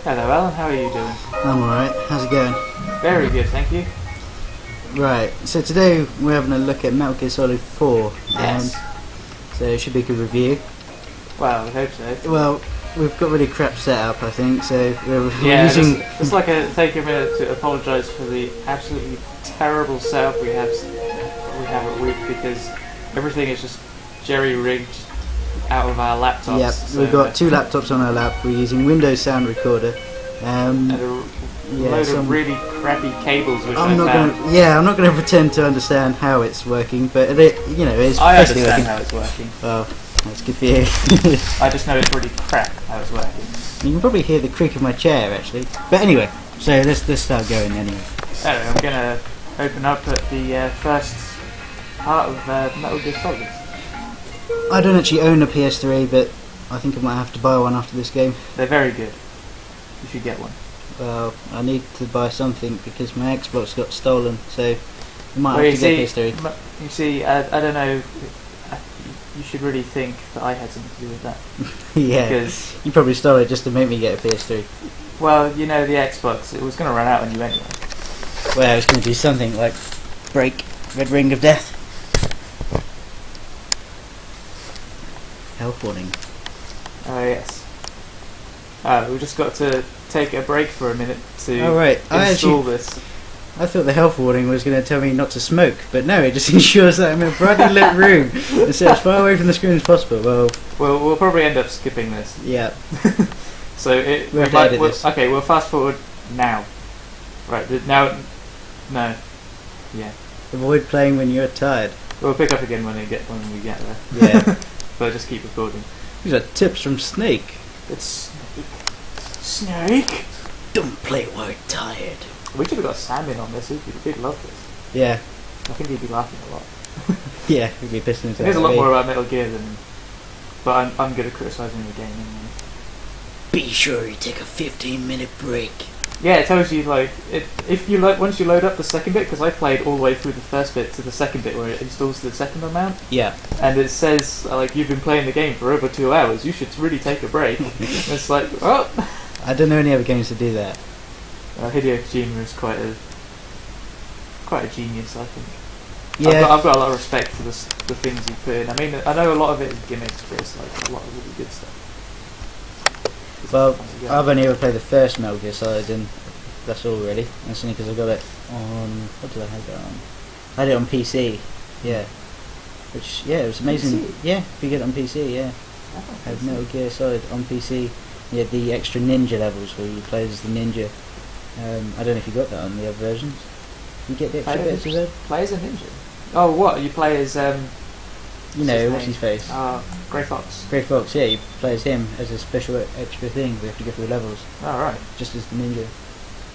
Hello Alan, how are you doing? I'm alright, how's it going? Very good, thank you. Right, so today we're having a look at Metal Gear Solid 4. Yes. So it should be a good review. Well, I hope so. Well, we've got really crap setup, I think, so we're Yeah, using... just like take a minute to apologise for the absolutely terrible setup we have at Whoop, because everything is just jerry-rigged out of our laptops. Yep, so we've got two laptops on our lap, we're using Windows Sound Recorder. And a load of really crappy cables which I'm not going to pretend to understand how it's working, but it's I basically understand working. how it's working. Well, that's good for you. I just know it's really crap how it's working. You can probably hear the creak of my chair, actually. But anyway, so let's start going anyway. Anyway, I'm going to open up at the first part of Metal Gear Solid. I don't actually own a PS3, but I think I might have to buy one after this game. They're very good. You should get one. Well, I need to buy something because my Xbox got stolen, so I might have to get PS3. You see, I don't know. You should really think that I had something to do with that. Yeah, because you probably stole it just to make me get a PS3. Well, you know, the Xbox, it was going to run out on you anyway. Well, it's going to do something like break Red Ring of Death. Health warning. Oh yes. We've just got to take a break for a minute to install this. I thought the health warning was going to tell me not to smoke, but no, it just ensures that I'm in a brightly lit room and so as far away from the screen as possible. Well, we'll probably end up skipping this. Yeah. So we'll fast forward now. Right, now. No. Yeah. Avoid playing when you're tired. We'll pick up again when we get there. Yeah. But just keep recording. These are tips from Snake. It's Snake. Don't play while you're tired. We should have got Sam in on this. He'd love this. Yeah. I think he'd be laughing a lot. Yeah, he'd be pissing himself. He knows a lot more about Metal Gear than. But I'm good at criticising the game anyway. Be sure you take a 15-minute break. Yeah, it tells you once you load up the second bit, because I played all the way through the first bit to the second bit where it installs the second amount. Yeah. And it says you've been playing the game for over 2 hours. You should really take a break. And it's like, oh. I don't know any other games to do that. Hideo Kojima is quite a genius, I think. Yeah. I've got a lot of respect for the things he put in. I mean, I know a lot of it is gimmicks, but it's like a lot of really good stuff. Well, I've only ever played the first Metal Gear Solid, and that's all really. That's only because I got it on. What did I have it on? I had it on PC. Yeah. Which it was amazing. PC? Yeah, if you get it on PC, yeah. I had Metal Gear Solid on PC. You had the extra ninja levels where you play as the ninja. I don't know if you got that on the other versions. You get the extra bits of that? Play as a ninja? Oh, what? You play as, what's his face? Grey Fox. Grey Fox, yeah, you play as him as a special extra thing. We have to go through levels. Oh, right. Just as the ninja.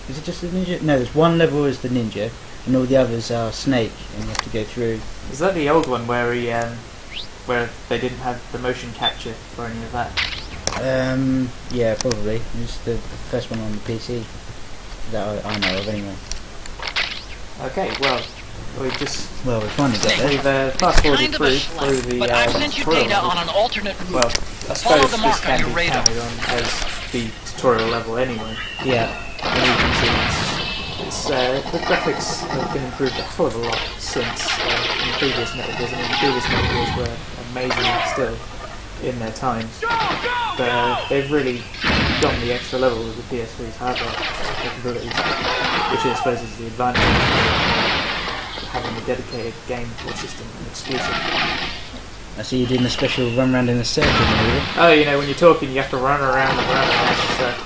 Is it just the ninja? No, there's one level as the ninja, and all the others are Snake, and you have to go through. Is that the old one where where they didn't have the motion capture or any of that? Yeah, probably. It's the first one on the PC that I know of, anyway. Okay, well, we finally got there. We've fast forwarded through the but I've sent you data on an alternate route. Well, I suppose the this mark can on be your radar. counted on as the tutorial level anyway. Yeah. And you can see the graphics have been improved a hell of a lot since in previous Metal Gears. I mean, the previous Metal Gears were amazing still in their times, but they've really gone the extra level with the PS3's hardware capabilities, which I suppose is the advantage of having a dedicated game for the system and exclusive. I see you doing the special run around in a circle, maybe. Oh, when you're talking, you have to run around and run around.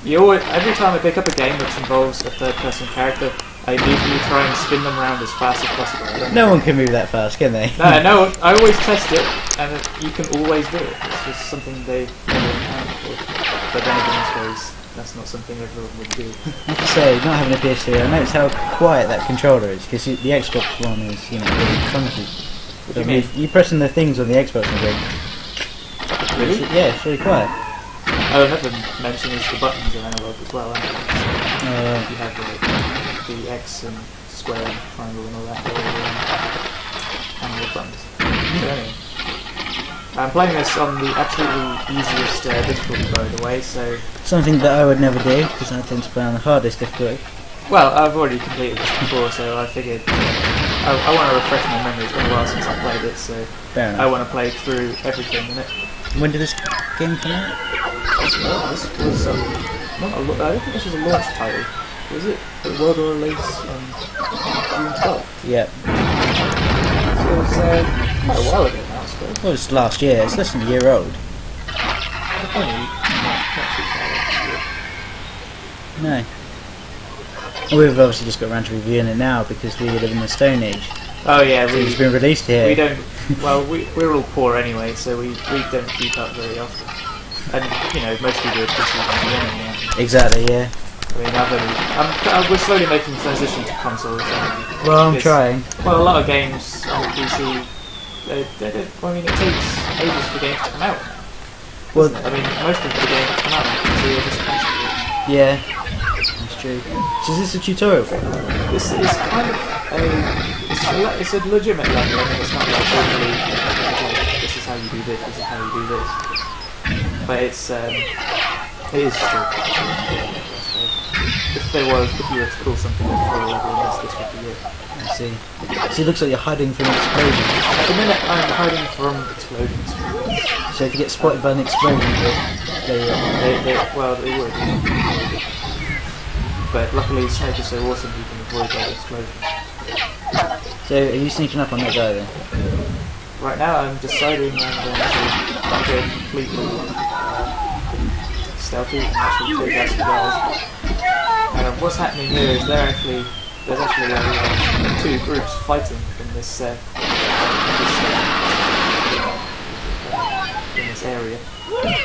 Every time I pick up a game which involves a third-person character, I immediately try and spin them around as fast as possible. No one can move that fast, can they? No. I always test it, and you can always do it. It's just something they never encountered before. But then again, I suppose that's not something everyone would do. I have to say, not having a PS3, I noticed how quiet that controller is, because the Xbox One is, really clunky. What do you mean? You pressing the things on the Xbox and going... Really? Yeah, it's really quiet. Another mention is the buttons are analog as well, aren't they? You have the X and square and triangle and all that, all analog buttons. So anyway. I'm playing this on the absolutely easiest difficulty, by the way, so... Something that I would never do, because I tend to play on the hardest difficulty. Well, I've already completed this before, so I figured... I want to refresh my memory. It's been a while since I played it, so... Fair enough. I want to play through everything in it. When did this game come out? Well, this was... not I don't think this was a launch title. Was it? The world release on June 12th? Yeah. So it was quite a while ago now, I suppose. Well, it's last year. It's less than a year old. Only not too far. No. We've obviously just got around to reviewing it now because we live in the Stone Age. Oh yeah, So it's been released here. We don't. Well, we're all poor anyway, so we don't keep up very often. And you know, most people are just using the anyway. Exactly. Yeah. I mean, we're slowly making the transition to consoles. Well, I'm trying. Well, a lot of games on the PC, they don't. I mean, it takes ages for games to come out. Well, I mean, most of the games that come out on PC are just console. Yeah, that's true. So is this a tutorial for it? This is kind of it's a legitimate level. I mean, it's not like totally like, this is how you do this, this is how you do this. But it is still. If you were to call something a full level, this would be it. I see. So it looks like you're hiding from an explosion. At the minute, I'm hiding from explosions. So if you get spotted by an explosion, they would. But luckily, Snake is so awesome, you can avoid that explosion. So are you sneaking up on that guy then? Right now, I'm deciding I'm going to go completely stealthy and actually take out some guys. What's happening here is there's actually two groups fighting in this area,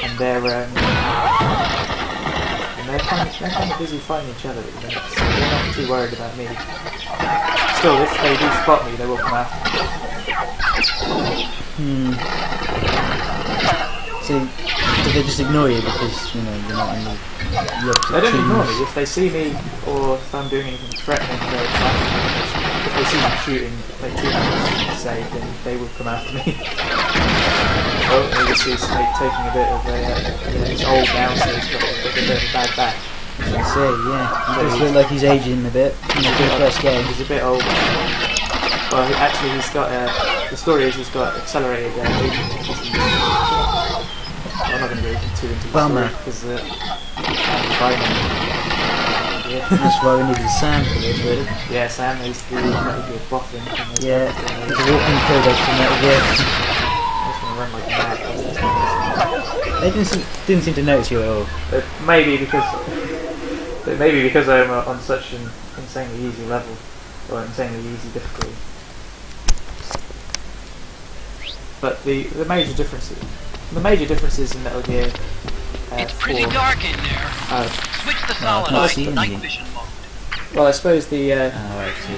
and they're kind of busy fighting each other at the minute, so they're not too worried about me. Still, if they do spot me, they will come after me. So do they just ignore you because you're not in the opposite They don't teams? ignore me. If they see me or if I'm doing anything threatening, they'll fight. If they see me shooting like 2 minutes, say, then they will come after me. Oh, you can see Snake taking a bit of he's old now, so he's got a bit of a bad back. I see, yeah. He does look like he's aging a bit in the first game. He's a bit old. Well, actually, he's got the story is he's got accelerated aging. I'm not going to go too into the story because that's why we needed Sam for this, really. Yeah, Sam is the Metal Gear boffin. Yeah, he's a walking codex for Metal Gear. I'm just going to run like mad. They didn't seem to notice you at all. Maybe because I'm on such an insanely easy level, or insanely easy difficulty. But the major differences in Metal Gear. It's pretty dark in there. Switch the solid night vision mode. Well, I suppose the. I see.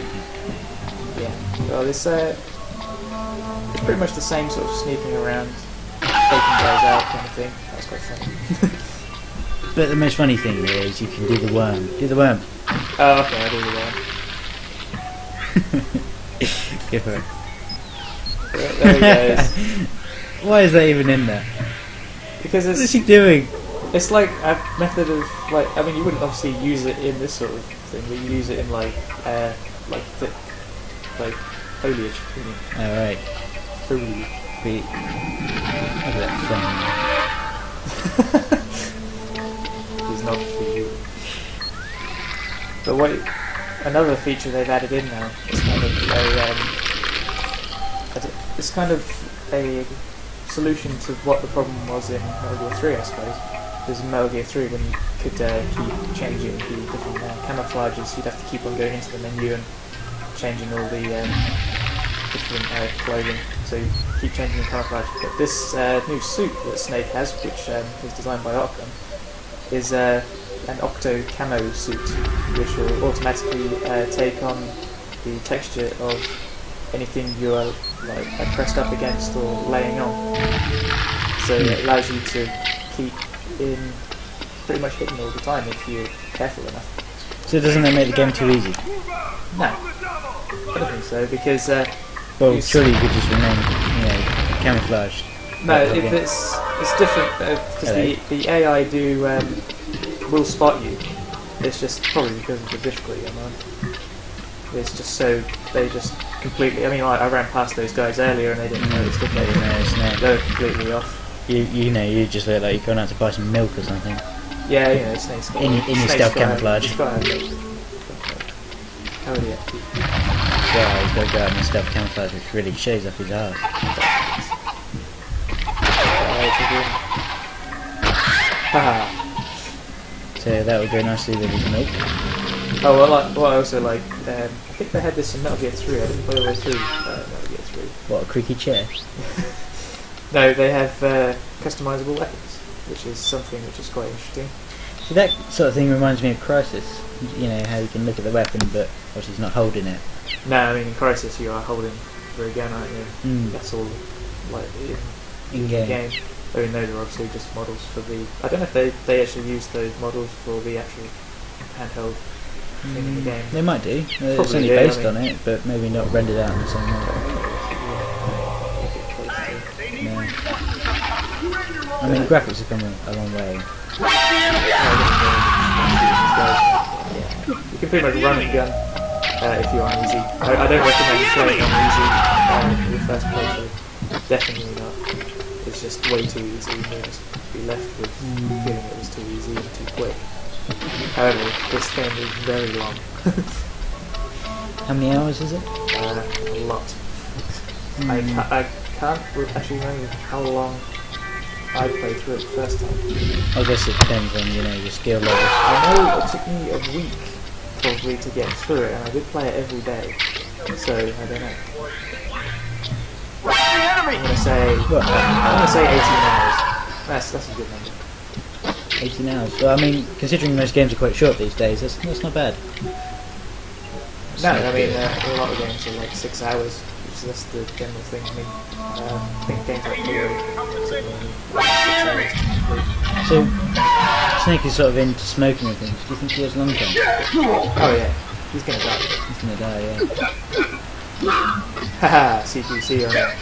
Yeah. Well, it's pretty much the same sort of sneaking around, taking guys out kind of thing. That's quite funny. But the most funny thing is you can do the worm. Do the worm. Oh, okay, I'll do the worm. Go for it. There he goes. Why is that even in there? Because What is he doing? it's like a method of like. I mean, you wouldn't obviously use it in this sort of thing, but you use it in like thick, like foliage. Alright. Foliage. Look at that It's not for you. But wait, another feature they've added in now is kind of a solution to what the problem was in Metal Gear 3, I suppose. Because in Metal Gear 3, when you could keep changing the different camouflages, you'd have to keep on going into the menu and changing all the different clothing. So you keep changing the camouflage. But this new suit that Snake has, which was designed by Ockham, is an Octo camo suit, which will automatically take on the texture of anything you are like pressed up against or laying on. So it allows you to keep in pretty much hidden all the time if you're careful enough. So doesn't that make the game too easy? No, I don't think so, because Well, surely you could just remain, camouflaged. No, it's different because the AI will spot you. It's just probably because of the difficulty I'm on. It's just so they just completely. I mean, I ran past those guys earlier and they didn't notice, did they? They were completely off. You know, you just look like you're going out to buy some milk or something. Yeah, you know, Snake's got in your stealth camouflage. How are you? Yeah, he's got to go out in his stealth camouflage, which really shows up his ass. So that would go nicely with his milk. Oh, well, what I also like, I think they had this in Metal Gear 3. I didn't play all the way through Metal Gear 3. What, a creaky chair? No, they have customizable weapons, which is something which is quite interesting. So that sort of thing reminds me of Crysis. You know, how you can look at the weapon, but obviously he's not holding it. No, I mean, in Crysis you are holding the gun, aren't you? That's all, like, in game. I mean, those are obviously just models for the... I don't know if they actually use those models for the actual handheld thing in the game. They might do. It's only based on it, but maybe not rendered out in the same way. Yeah. I mean, graphics have come a long way. You can pretty much run a gun if you're on easy. I don't recommend playing on easy in your first playthrough. Definitely not. It's just way too easy. You'll just be left with feeling it was too easy and too quick. However, this game is very long. How many hours is it? A lot. I can't actually remember how long I played through it the first time. I guess it depends on, you know, your skill level. I know it took me a week probably to get through it, and I did play it every day. So I don't know. I'm gonna say 18 hours. That's a good number. 18 hours. Well, I mean, considering most games are quite short these days, that's not bad. No, I mean, a lot of games are like 6 hours. That's the general thing. I mean, I think games like Halo take only 6 hours. So, Snake is sort of into smoking and things. Do you think he has lung cancer? Oh yeah, he's gonna die. He's gonna die, yeah. Haha, CQC on it.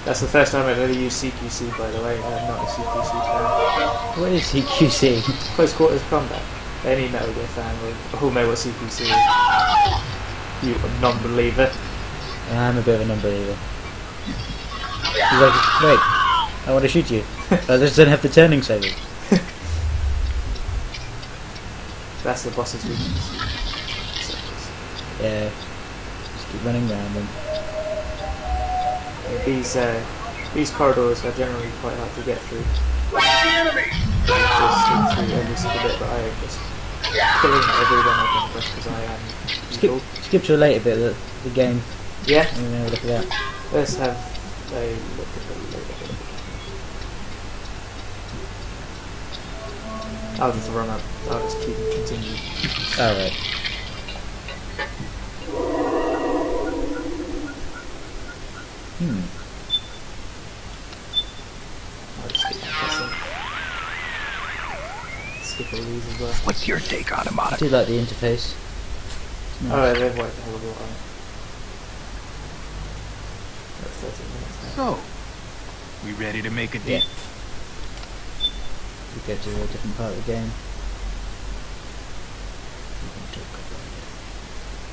That's the first time I've ever used CQC, by the way. I'm not a CQC fan. What is CQC? Close quarters combat. Any Metal Gear fan will know what CQC is. You non-believer. I'm a bit of a non-believer. He's like, wait, I want to shoot you. I just don't have the turning signal. That's the boss's weakness. Yeah. Just keep running around them. These corridors are generally quite hard to get through. Just through every single bit, but I am just killing everyone I come across because I am evil. Skip to a later bit of the game. Yeah. Let me have a look at that. Let's have a look at the later bit. I'll just run up. I'll just keep and continue. Alright. I'll just skip pressing. Skip all these as well. What's your take on him, I do like the interface. Nice. Oh, they've worked a hell of a lot on it. That's 13 minutes now. So, we ready to make a deal? Yeah. We go to a different part of the game.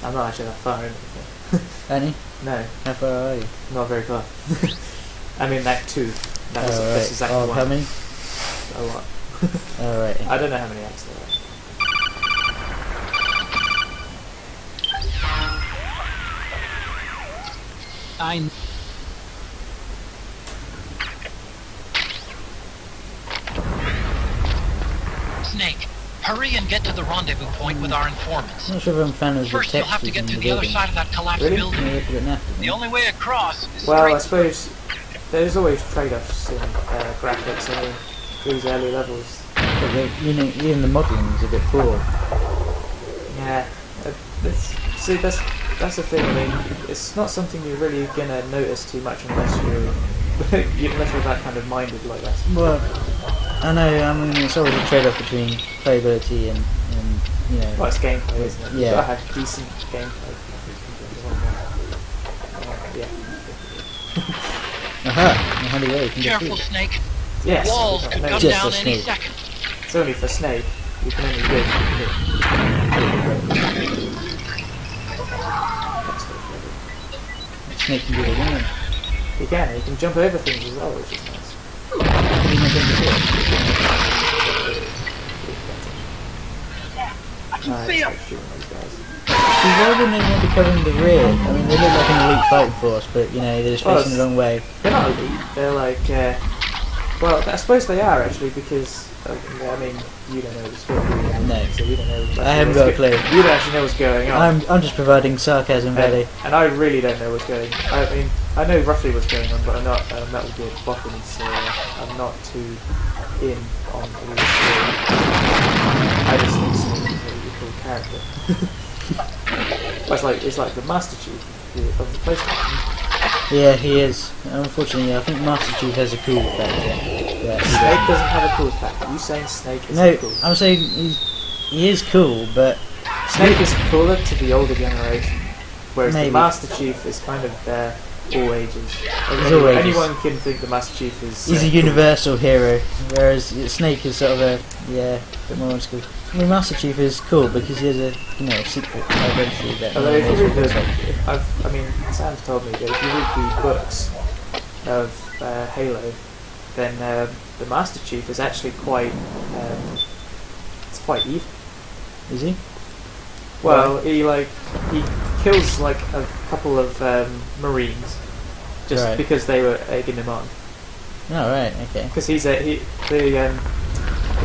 I'm not actually that far in it. Annie? No. How far are you? Not very far. I'm in Act 2. That was right. this is Act 1. How many? A lot. Alright. I don't know how many acts there are. Snake, hurry and get to the rendezvous point with our informants. I'm not sure if I'm a fan of the First, you'll have to get to the other side of that collapsed Really? building. Yeah, look at it now. The only way across is Well, I straight. suppose there's always trade-offs in graphics. I mean, these early levels. But you know, even the modelling is a bit poor. Yeah. See, that's the thing. I mean, it's not something you're really gonna notice too much unless you're unless you're that kind of minded like that. Well, I know. I mean, it's always a trade-off between playability and you know. Well, it's gameplay, isn't it? Yeah. You've got to have decent gameplay. Yeah. Aha! only way you can Careful, defeat it. Snake. Yes. Walls no, could no, come Just down a any snake. second. it's only for Snake. You can only do it. Snake can do the winning. He can jump over things as well, which is nice. I can see him. Shooting those guys. See, why wouldn't anyone be covering the rear? I mean, they look like an elite fighting force, but you know, they're just Well, facing the wrong way. They're not elite. They're like, well, I suppose they are actually because I mean, you don't know the story. No. So you don't know. I haven't got a clue. You don't actually know what's going on. I'm just providing sarcasm, Betty. And I really don't know what's going on. I mean, I know roughly what's going on, but I'm not Metal Gear bottom, so I'm not too in on all the story. I just think Snake is a really cool character. Well, it's like the Master Chief of the PlayStation. Yeah, he is. Unfortunately, I think Master Chief has a cool factor. Yeah, Snake doesn't have a cool factor. You saying Snake is no, cool? I'm saying he is cool, but Snake is cooler to the older generation, whereas Maybe. the Master Chief is kind of all ages. all ages. Anyone can think the Master Chief is. he's a cool. universal hero, whereas Snake is sort of a bit more old school. I mean, Master Chief is cool because he has a secret identity that. Although if you read the Sam's told me that if you read the books of Halo, then the Master Chief is actually quite, it's quite evil. is he? Well, he kills like a couple of Marines just Right. because they were egging him on. Oh right, okay. Because the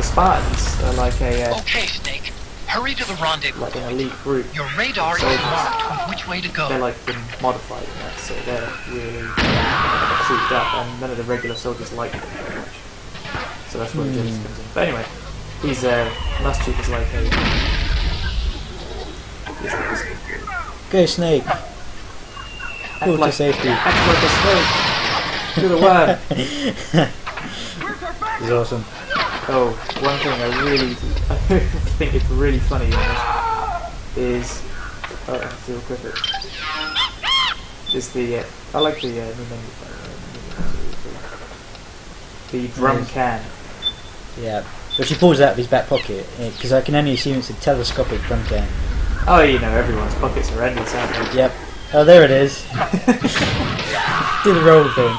Spartans are like a Okay, Snake. Hurry to the rendezvous. like an elite group. Your radar is Soldiers. marked with which way to go. They're like been modified in that, so they're really souped up, and none of the regular soldiers like them very much. So that's where the jealousy comes in. But anyway, he's Master Chief is like a. He's like a snake. Go Snake. Cool to safety. Act like a snake. To the worm. He's awesome. Oh, one thing I really think is really funny in this is Steel Cricket. Is the I like the the drum can. Yeah, but she pulls it out of his back pocket because I can only assume it's a telescopic drum can. Oh, you know, everyone's pockets are endless, aren't they? Yep. Oh, there it is. Do the roll thing.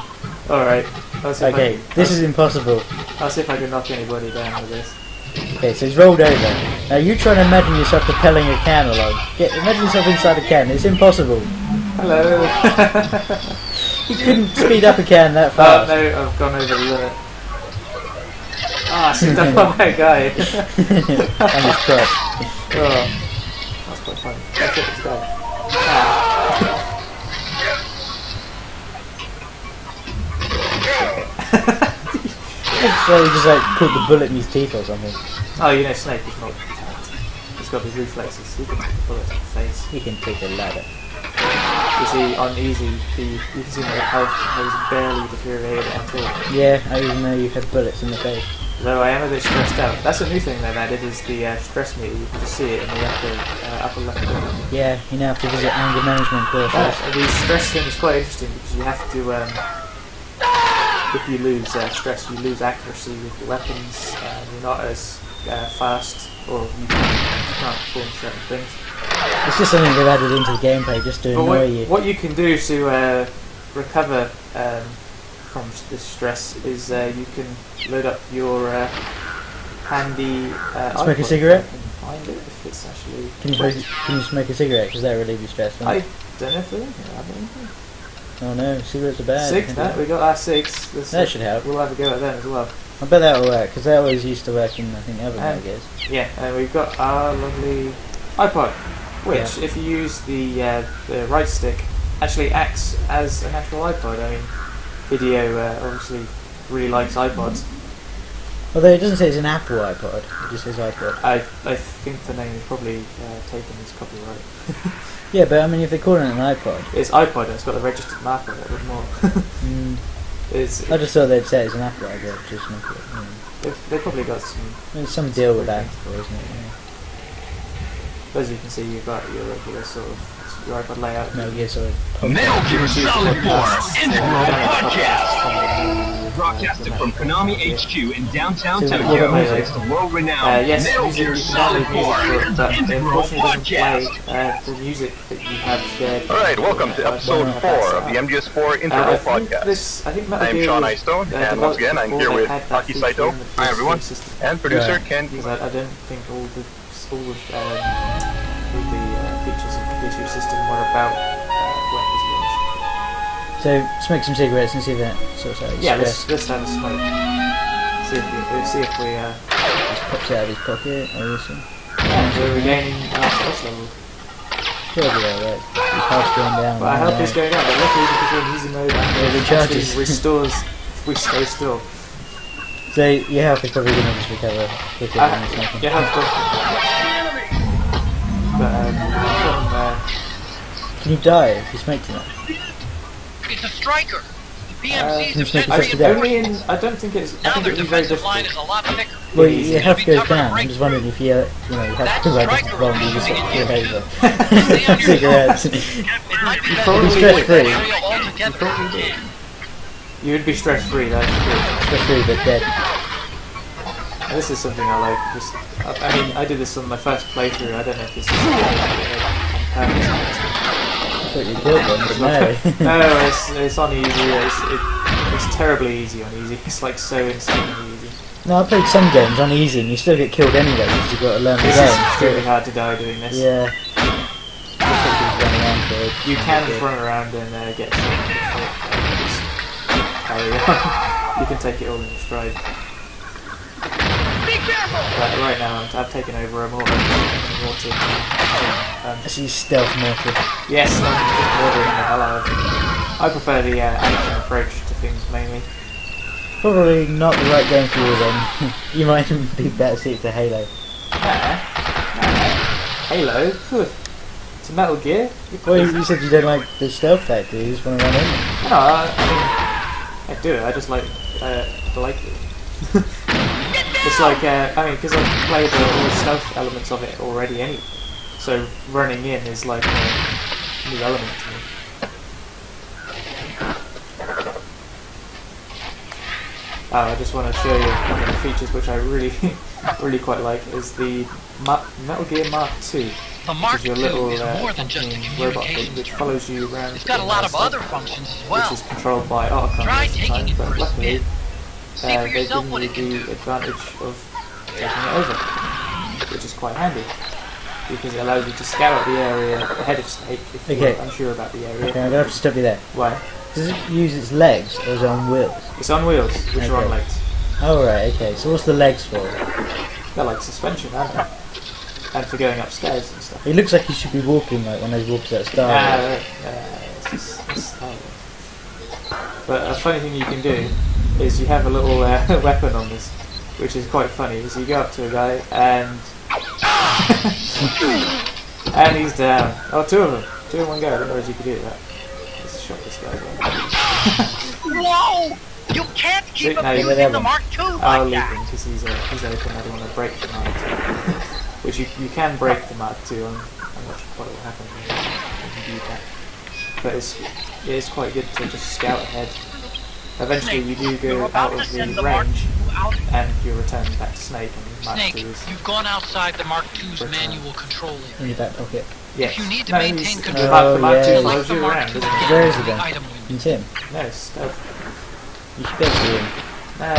Alright. Okay, this is impossible. I'll see if I can knock anybody down with this. Okay, so he's rolled over. Now you try to imagine yourself propelling a can along. Imagine yourself inside a can. It's impossible. Hello. You couldn't speed up a can that Oh fast. no, I've gone over the limit. Ah, I slipped up on that guy. I'm just crushed. Oh, that's quite funny. Let's hit this guy. Ah. So he just like caught the bullet in his teeth or something. Oh, you know, Snake is not talented. He's got the reflexes. He can take the bullet in the face. He can take a ladder. You see, on easy, you can see my health has barely deteriorated at all. Yeah, I even know you've had bullets in the face. Though I am a bit stressed out. That's a new thing they've added, is the stress meter. You can just see it in the upper left corner. Yeah, you now have to visit anger management courses. The stress thing is quite interesting because you have to, if you lose stress, you lose accuracy with your weapons, you're not as fast, or you can't perform certain things. It's just something they've added into the gameplay just to annoy you. What you can do to recover from this stress is you can load up your handy Smoke a iPod cigarette? and find it if it's actually. Can you smoke a cigarette? Because that will relieve you stress. I don't know if they're anything. Oh no, cigarettes are bad. 6, no, we got our 6. That should help. We'll have a go at them as well. I bet that will work, because that always used to work in, I think, other Metal Gears. Yeah, and we've got our lovely iPod, which, if you use the right stick, actually acts as an actual iPod. I mean, Video obviously really likes iPods. Although it doesn't say it's an Apple iPod, it just says iPod. I think the name is probably taken as copyright. Yeah, but I mean, if they're calling it an iPod... It's iPod and it's got the registered mark on it with more. I just thought they'd say it's an Apple iPod, just make it... They've probably got some... I mean, some deal with Apple, isn't it? As you can see, you've got your regular sort of your iPod layout. Metal Gear Solid. Metal Gear Solid 4 Integral Podcast. Broadcasted from Konami HQ in downtown Tokyo. It's the world-renowned yes, Metal music, Gear you can Solid download 4 music, but Integral unfortunately doesn't Podcast. play the music that you have shared. Alright, welcome to episode 4 of the MGS4 Integral Podcast. I think Metal I'm Gear Sean was, Eystone, and once again I'm here with Aki Saito, hi everyone, and producer Ken. Because I don't think all the features of the PS2 system were about when it was launched. So smoke some cigarettes and see if that sorts out your Yeah, stress. let's have a smoke. See if we Just pops it out of his pocket. Awesome. we're regaining our stress level. Should be alright. His heart's going down. But our health is going down, but luckily we can go in easy mode and it recharges. actually restores if we stay still. So your health is probably going to just recover quicker than you're smoking. Your health does. But Can you die if you smoke too much? It's a striker. The BMC's can you smoke defense it to only in, I don't think it's. I now think their it would be very defensive line difficult. is a lot thicker. Well, your health Be goes tougher to down. break I'm just wondering if you have to That run striker wrong, you will just be get using over. it. Stay on your Cigarettes. It might be better probably to stress avoid free. that area altogether. You would be stress free, that's true. Especially the dead. And this is something I like. I mean, I did this on my first playthrough. I don't know if this is I thought you killed them, but no. No, it's on easy. It's terribly easy on easy. It's like so insanely easy. No, I played some games on easy and you still get killed anyway because you've got to learn the This game. is extremely hard to die doing this. Yeah. You can run around and get shot. Just carry on. You can take it all in your stride. But right now I've taken over a mortar. I see stealth mortar. Yes, I'm just ordering the hell out of it. I prefer the action approach to things mainly. Probably not the right game for you then. You might be better suited to Halo. Halo? Phew. It's a Metal Gear? Well, you said you don't like the stealth factor, you just want to run in. No, I mean, I do it, I just like it. It's like, I mean, because I've played all the stealth elements of it already anyway. So running in is like a new element to me. I just want to show you one of the features which I really, really quite like is the Metal Gear Mark II. The Mark Which is your II little is more than just a robot communication thing which follows you around. It's got a lot of other functions as well. Which is controlled by Archon Try most of the taking time, it but for a luckily spin. See for they've yourself given what you it can the do. advantage of taking it over, which is quite handy. Because it allows you to scout out the area ahead of Snake if you're unsure about the area. Okay, I'm going to have to stop you there. Why? Does it use its legs or is it on wheels? It's on wheels, which are on Okay. legs. Oh right, okay. So what's the legs for? They're like suspension, aren't they? And for going upstairs and stuff. It looks like you should be walking like one of those walkers at Star Wars. It's Star Wars. But a funny thing you can do is you have a little weapon on this, which is quite funny. Is you go up to a guy and and he's down. Oh, two of them in one go. I didn't realise you could do that. Let's shot this guy. Whoa! You can't keep No, you abusing the Mark II I'll like leave that. him because he's open. I don't want to break the Mark II. Which you can break the Mark II. I'm not sure what will happen when you do that. But it is quite good to just scout ahead. Eventually you do You're go about out to of send the the Mark range II out. and you return back to Snake and Mark Snake, II is... you've gone outside the Mark II's Return. manual control area. In your back pocket. Yes. If you need to No, maintain he's- control, the Mark II yeah. select follows the you Mark around, II doesn't it? Where is it the then? item window. In Tim. No, it's stealth. You should be able to do it. No.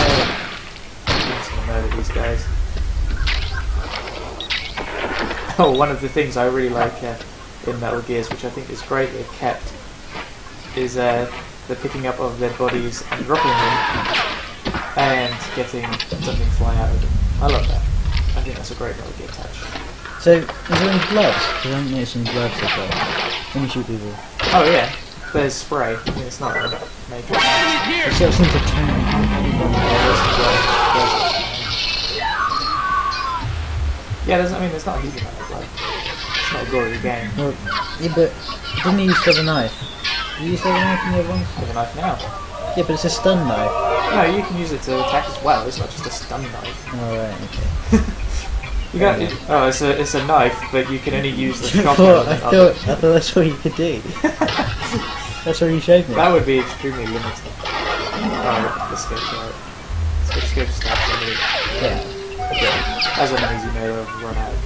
I'm just gonna murder these guys. Oh, one of the things I really like in Metal Gears, which I think is great they've kept, is the picking up of their bodies and dropping them, and getting something fly out of them. I love that. I think that's a great Metal Gear touch. So, is there any gloves? Because I haven't noticed any gloves so far. When you shoot people. Oh yeah, there's spray. I mean, it's not a major. It sort of seems to turn. Yeah, there's not a huge amount of blood. It's not a gory game. Well, yeah, but didn't he use the knife? Did you use the knife in the other ones? With a knife now. Yeah, but it's a stun knife. No, you can use it to attack as well. It's not just a stun knife. Alright, okay. You got oh, it's a knife, but you can only use the I shock thought element of it. that's all you could do. That's what you showed me. That would be extremely limiting. Oh, the scope's right. Scope stab somebody. Yeah. Okay. As an easy mode, I've run out.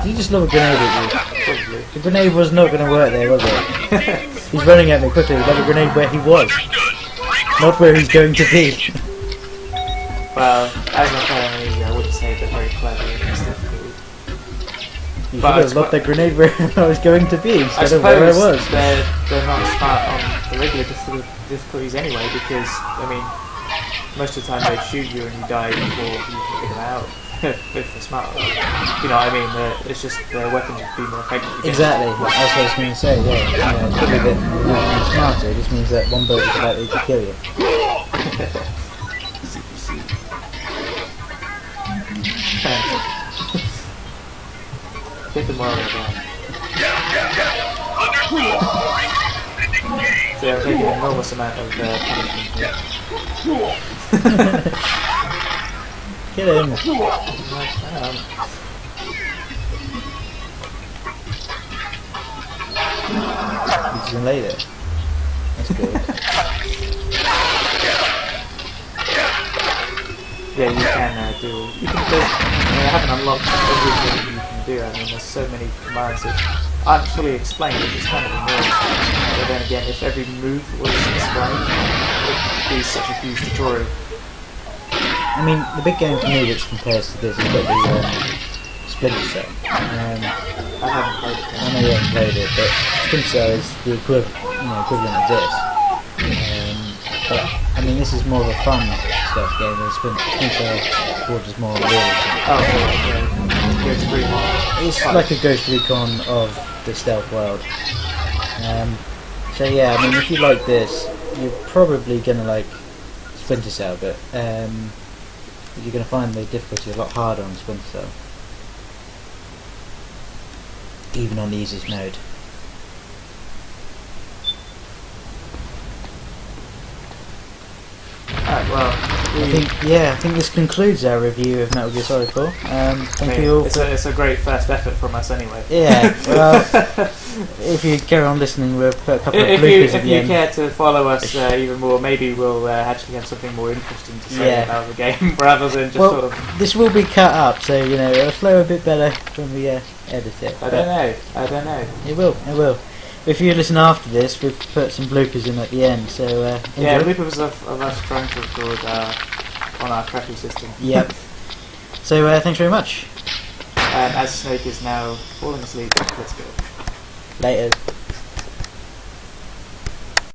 Did you just lob a grenade at you? Probably. The grenade was not going to work there, was it? He's running at me quickly. Lob a grenade where he was, not where he's going to be. Well, as I'm playing easy, I wouldn't say they're very clever in this difficulty. You should have lobbed the grenade where I was going to be instead of where I was. They're not smart on the regular difficulties anyway, because, I mean, most of the time they shoot you and you die before you can figure them out. If they're smart. You know what I mean? It's just their weapons would be more effective. Exactly, that's what I was going to say, yeah. It's probably a bit smarter, it just means that one bullet is likely to kill you. Hit the Mario down. So I'm taking an enormous amount of punishment here. Kill him. He's in later. That's good. Yeah, you can do. You can do. I haven't unlocked everything you can do. I mean, there's so many commands that aren't fully explained, which is kind of annoying. But then again, if every move was explained, it would be such a huge tutorial. I mean, the big game for me that compares to this is got the Splinter Cell. I haven't played it. I know you haven't played it, but Splinter Cell is the equivalent of this. But I mean, this is more of a fun stealth game than Splinter Cell borders more on realism. Oh, okay. Ghost Recon. It's like a Ghost Recon of the stealth world. So yeah, I mean, if you like this, you're probably gonna like Splinter Cell, but you're going to find the difficulty a lot harder on Splinter Cell, even on the easiest mode. Alright, well, I think this concludes our review of Metal Gear Solid 4. Thank you all. It's a great first effort from us anyway. Yeah, well, if you carry on listening, we'll put a couple of bloopers at the end. If you care to follow us even more, maybe we'll actually have something more interesting to say about the game, rather than just sort of... This will be cut up, so, you know, it'll flow a bit better when we edit it. I don't know. It will. If you listen after this, we've put some bloopers in at the end, so enjoy. Yeah, bloopers of us trying to record on our crappy system. Yep. So thanks very much. As Snake is now falling asleep, let's go. Later.